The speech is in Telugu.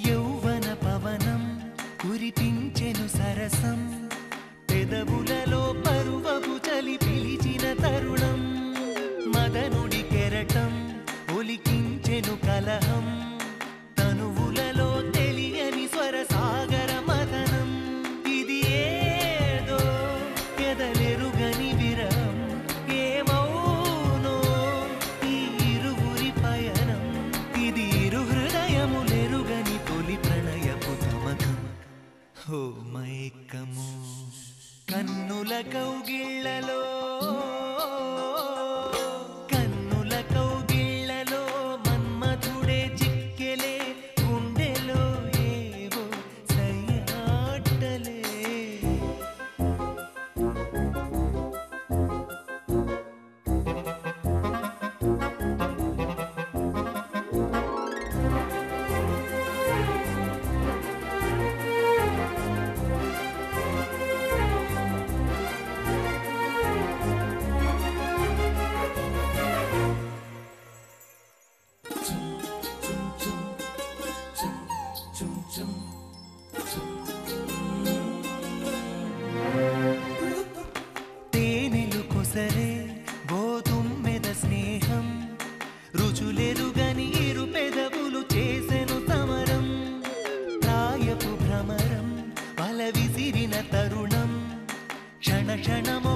యౌవన పవనం కురిపించెను సరసం పెదవులలో పరువపు చలి పిలిచిన తరుణం మదనుడి కెరటం ఒలికించెను కలహం తనువులలో తెలియని స్వర సాగర మదనం ఇది ఏదో ఎదలెరుగని విరహం ఏమౌనో ఈ ఇరువురి పయనం ఇది ఇరు హృదయములెరుగని తొలి ప్రణయపు తమకం హో మైకము కన్నుల కౌగిళ్ళలో మన్మధుడే చిక్కెలే గుండెలో ఏవో సయ్యాటలే తేనెలు కొసరే గోతుమ్మెద స్నేహం రుచులెరుగని ఇరు పెదవులు చేసెను సమరం ప్రాయపు భ్రమరం వల విసిరిన తరుణం క్షణ క్షణమో